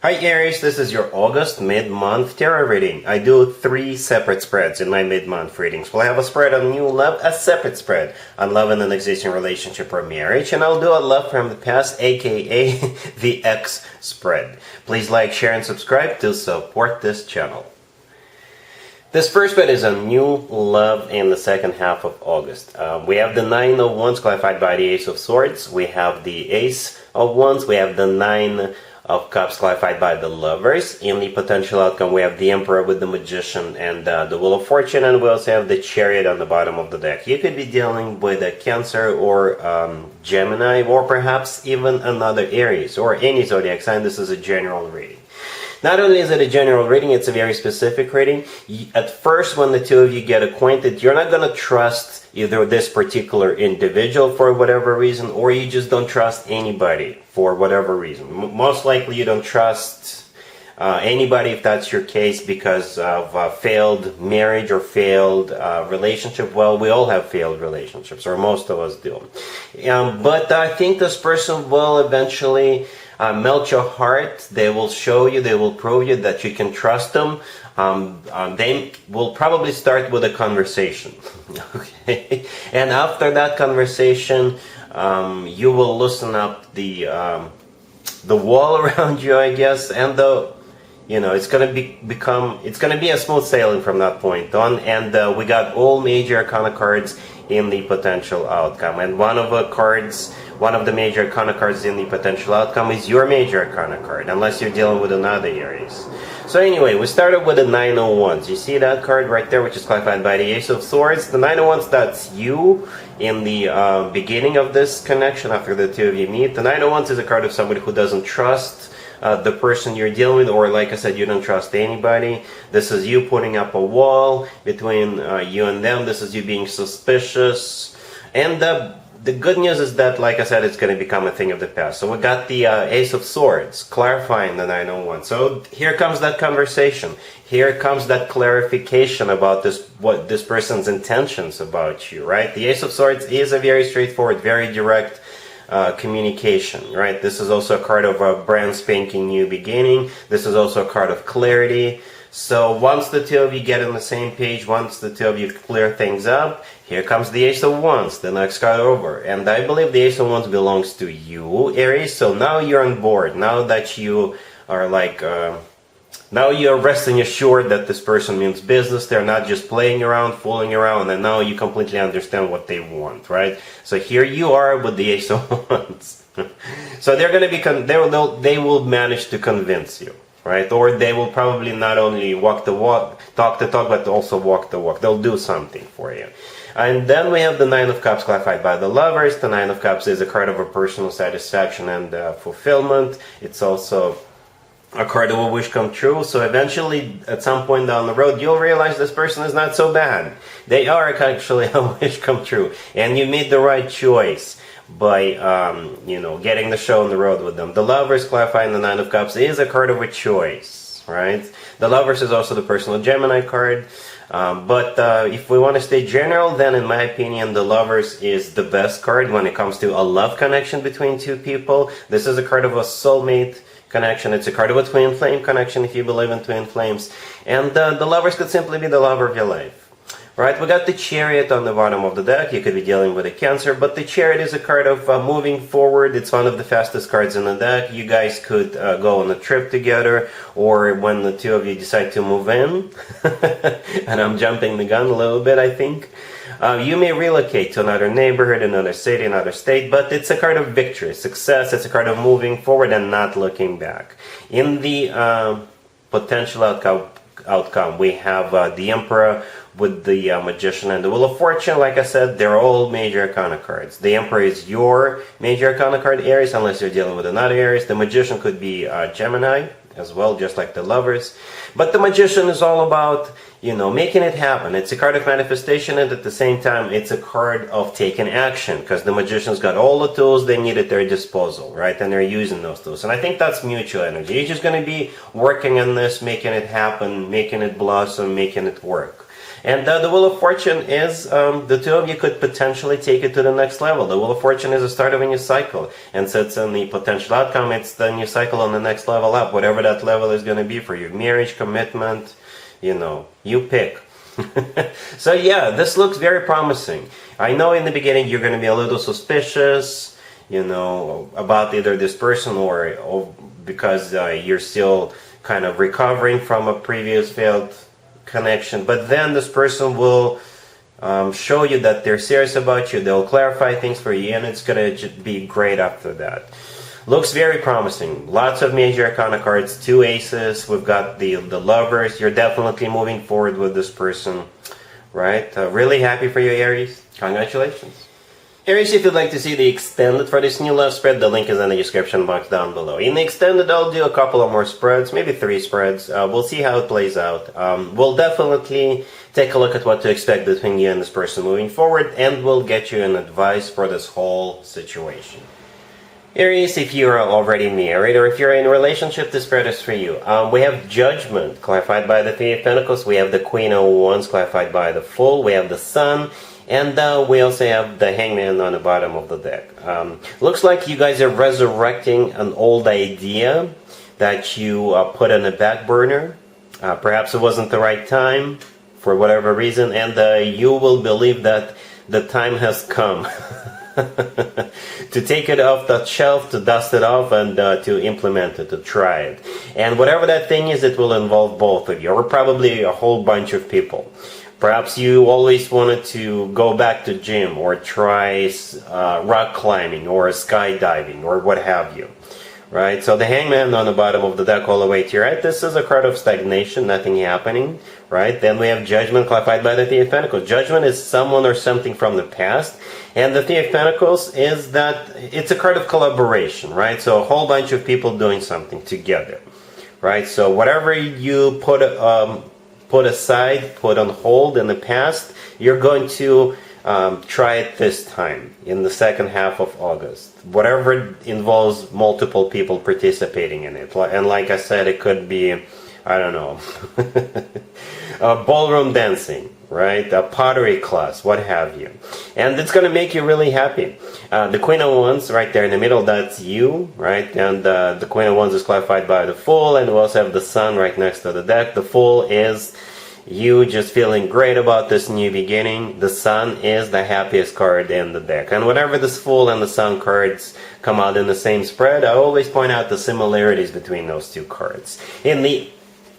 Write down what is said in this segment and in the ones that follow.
Hi Aries, this is your August mid-month tarot reading. I do 3 separate spreads in my mid-month readings. We'll have a spread on new love, a separate spread on love in an existing relationship or marriage, and I'll do a love from the past, aka the X spread. Please like, share, and subscribe to support this channel. This first spread is a new love in the second half of August. We have the Nine of Wands clarified by the Ace of Swords. We have the Ace of Wands. We have the Nine of Cups clarified by the Lovers. In the potential outcome, we have the Emperor with the Magician and the Wheel of Fortune, and we also have the Chariot on the bottom of the deck. You could be dealing with a Cancer or Gemini, or perhaps even another Aries or any zodiac sign. This is a general reading. Not only is it a general reading, it's a very specific reading. At first, when the two of you get acquainted, you're not going to trust either this particular individual for whatever reason, or you just don't trust anybody for whatever reason. Most likely you don't trust anybody, if that's your case, because of failed marriage or failed relationship. Well, we all have failed relationships, or most of us do. But I think this person will eventually melt your heart. They will show you, they will prove you that you can trust them. They will probably start with a conversation. Okay, and after that conversation, you will loosen up the wall around you, I guess, and it's gonna be a smooth sailing from that point on. And we got all major arcana cards in the potential outcome, and one of the major arcana cards in the potential outcome is your major arcana card, unless you're dealing with another Aries. So anyway, we started with the Nine of Wands. You see that card right there, which is clarified by the Ace of Swords. The Nine of Wands, that's you in the beginning of this connection, after the two of you meet. The Nine of Wands is a card of somebody who doesn't trust the person you're dealing with, or like I said, you don't trust anybody. This is you putting up a wall between you and them. This is you being suspicious. And the good news is that, like I said, it's going to become a thing of the past. So we got the Ace of Swords clarifying the Nine of Wands. So here comes that conversation. Here comes that clarification about what this person's intentions about you, right? The Ace of Swords is a very straightforward, very direct communication, right? This is also a card of a brand spanking new beginning. This is also a card of clarity. So once the two of you get on the same page, once the two of you clear things up, here comes the Ace of Wands, the next card over. And I believe the Ace of Wands belongs to you, Aries. So now you're on board. Now that you are now you're resting assured that this person means business. They're not just playing around, fooling around, and now you completely understand what they want, right? So here you are with the Ace of Wands. So they're going to be, they will manage to convince you, right? Or they will probably not only walk the walk, talk the talk, but also walk the walk. They'll do something for you. And then we have the Nine of Cups clarified by the Lovers. The Nine of Cups is a card of a personal satisfaction and fulfillment. It's also a card of a wish come true. So eventually, at some point down the road, you'll realize this person is not so bad. They are actually a wish come true. And you made the right choice by getting the show on the road with them. The Lovers clarifying the Nine of Cups is a card of a choice, right? The Lovers is also the personal Gemini card. But if we want to stay general, then in my opinion, the Lovers is the best card when it comes to a love connection between two people. This is a card of a soulmate connection. It's a card of a twin flame connection, if you believe in twin flames. And the Lovers could simply be the lover of your life. Right, we got the Chariot on the bottom of the deck. You could be dealing with a Cancer, but the Chariot is a card of moving forward. It's one of the fastest cards in the deck. You guys could go on a trip together, or when the two of you decide to move in, and I'm jumping the gun a little bit, I think. You may relocate to another neighborhood, another city, another state, but it's a card of victory, success. It's a card of moving forward and not looking back. In the potential outcome, we have the Emperor with the Magician and the Wheel of Fortune. Like I said, they're all major arcana cards. The Emperor is your major arcana card, Aries, unless you're dealing with another Aries. The Magician could be Gemini as well, just like the Lovers. But the Magician is all about, making it happen. It's a card of manifestation, and at the same time, it's a card of taking action, because the Magician's got all the tools they need at their disposal, right? And they're using those tools. And I think that's mutual energy. You're just going to be working on this, making it happen, making it blossom, making it work. And the Wheel of Fortune is the two of you could potentially take it to the next level. The Wheel of Fortune is the start of a new cycle. And so it's in the potential outcome, it's the new cycle on the next level up, whatever that level is going to be for you. Marriage, commitment, you know, you pick. So yeah, this looks very promising. I know in the beginning you're going to be a little suspicious, you know, about either this person or because you're still kind of recovering from a previous failed connection, but then this person will show you that they're serious about you. They'll clarify things for you, and it's gonna be great after that. Looks very promising. Lots of major arcana cards, 2 aces. We've got the lovers. You're definitely moving forward with this person, right? Really happy for you, Aries. Congratulations. Aries, if you'd like to see the extended for this new love spread, the link is in the description box down below. In the extended, I'll do a couple of more spreads, maybe 3 spreads. We'll see how it plays out. We'll definitely take a look at what to expect between you and this person moving forward, and we'll get you an advice for this whole situation. Aries, if you are already married or if you're in a relationship, this spread is for you. We have Judgment, clarified by the Three of Pentacles. We have the Queen of Wands, clarified by the Fool. We have the Sun. And we also have the Hangman on the bottom of the deck. Looks like you guys are resurrecting an old idea that you put on the back burner. Perhaps it wasn't the right time for whatever reason, and you will believe that the time has come to take it off the shelf, to dust it off, and to implement it, to try it. And whatever that thing is, it will involve both of you, or probably a whole bunch of people. Perhaps you always wanted to go back to gym or try rock climbing or skydiving or what have you, right? So the Hangman on the bottom of the deck all the way to your right, this is a card of stagnation, nothing happening, right? Then we have Judgment, clarified by the Three of Pentacles. Judgment is someone or something from the past, and the Three of Pentacles is that it's a card of collaboration, right? So a whole bunch of people doing something together, right? So whatever you put aside, put on hold in the past, you're going to try it this time in the second half of August. Whatever involves multiple people participating in it. And like I said, it could be, I don't know, ballroom dancing, right? A pottery class, what have you. And it's going to make you really happy. The Queen of Wands right there in the middle, that's you, right? And the Queen of Wands is clarified by the Fool, and we also have the Sun right next to the deck. The Fool is you just feeling great about this new beginning. The Sun is the happiest card in the deck. And whenever this Fool and the Sun cards come out in the same spread, I always point out the similarities between those two cards. In the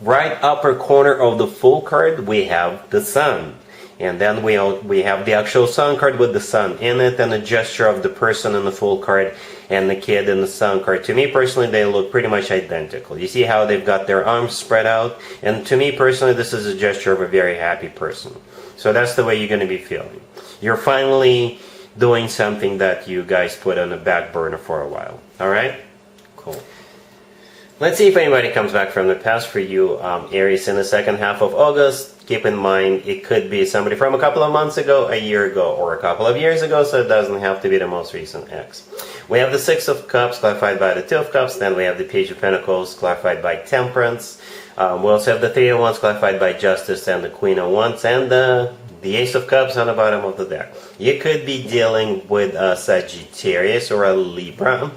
right upper corner of the Fool card, we have the Sun. And then we have the actual Sun card with the Sun in it, and the gesture of the person in the Fool card and the kid in the Sun card. To me personally, they look pretty much identical. You see how they've got their arms spread out? And to me personally, this is a gesture of a very happy person. So that's the way you're going to be feeling. You're finally doing something that you guys put on the back burner for a while. Alright? Cool. Let's see if anybody comes back from the past for you, Aries, in the second half of August. Keep in mind, it could be somebody from a couple of months ago, a year ago, or a couple of years ago, so it doesn't have to be the most recent ex. We have the Six of Cups, clarified by the Two of Cups. Then we have the Page of Pentacles, clarified by Temperance. We also have the Three of Wands, clarified by Justice, and the Queen of Wands, and the Ace of Cups on the bottom of the deck. You could be dealing with a Sagittarius or a Libra.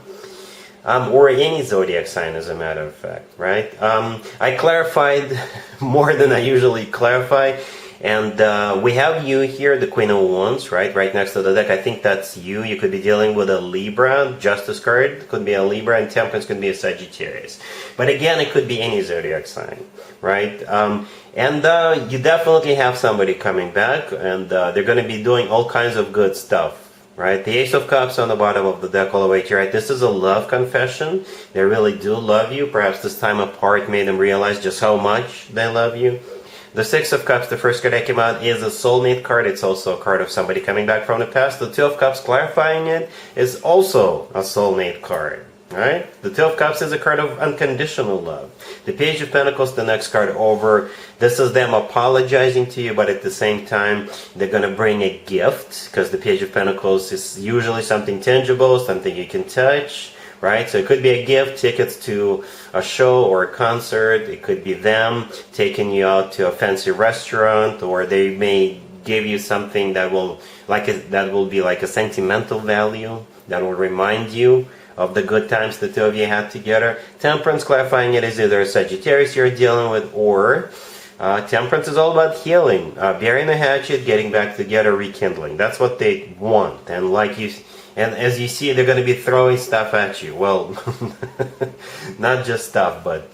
Or any zodiac sign, as a matter of fact, right? I clarified more than I usually clarify, and we have you here, the Queen of Wands, right next to the deck. I think that's you. You could be dealing with a Libra. Justice card could be a Libra, and Temperance could be a Sagittarius. But again, it could be any zodiac sign, right? And you definitely have somebody coming back, and they're going to be doing all kinds of good stuff. Right, the Ace of Cups on the bottom of the deck all the way to your right. This is a love confession. They really do love you. Perhaps this time apart made them realize just how much they love you. The Six of Cups, the first card that came out, is a soulmate card. It's also a card of somebody coming back from the past. The Two of Cups, clarifying it, is also a soulmate card. Right? The Two of Cups is a card of unconditional love. The Page of Pentacles, the next card over. This is them apologizing to you, but at the same time, they're going to bring a gift, because the Page of Pentacles is usually something tangible, something you can touch, right? So it could be a gift, tickets to a show or a concert. It could be them taking you out to a fancy restaurant, or they may give you something that will be like a sentimental value that will remind you of the good times the two of you had together. Temperance, clarifying it, is either a Sagittarius you're dealing with, or Temperance is all about healing, burying the hatchet, getting back together, rekindling. That's what they want. And as you see, they're going to be throwing stuff at you. Well, not just stuff, but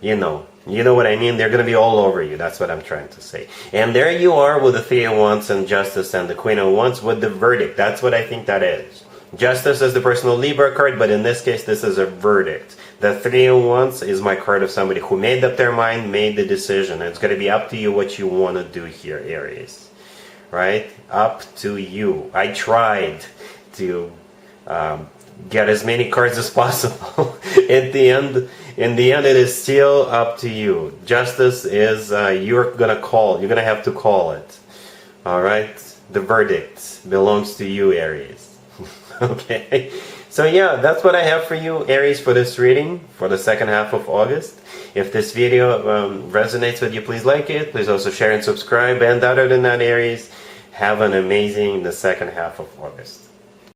you know what I mean. They're going to be all over you. That's what I'm trying to say. And there you are with the Three of Wands and Justice and the Queen of Wands with the verdict. That's what I think that is. Justice is the personal Libra card, but in this case, this is a verdict. The Three of Wands is my card of somebody who made up their mind, made the decision. It's going to be up to you what you want to do here, Aries. Right? Up to you. I tried to get as many cards as possible. In the end, it is still up to you. Justice is you're going to have to call it. All right? The verdict belongs to you, Aries. Okay, so yeah, that's what I have for you, Aries, for this reading for the second half of August. If this video resonates with you, please like it. Please also share and subscribe. And other than that, Aries, have an amazing the second half of August.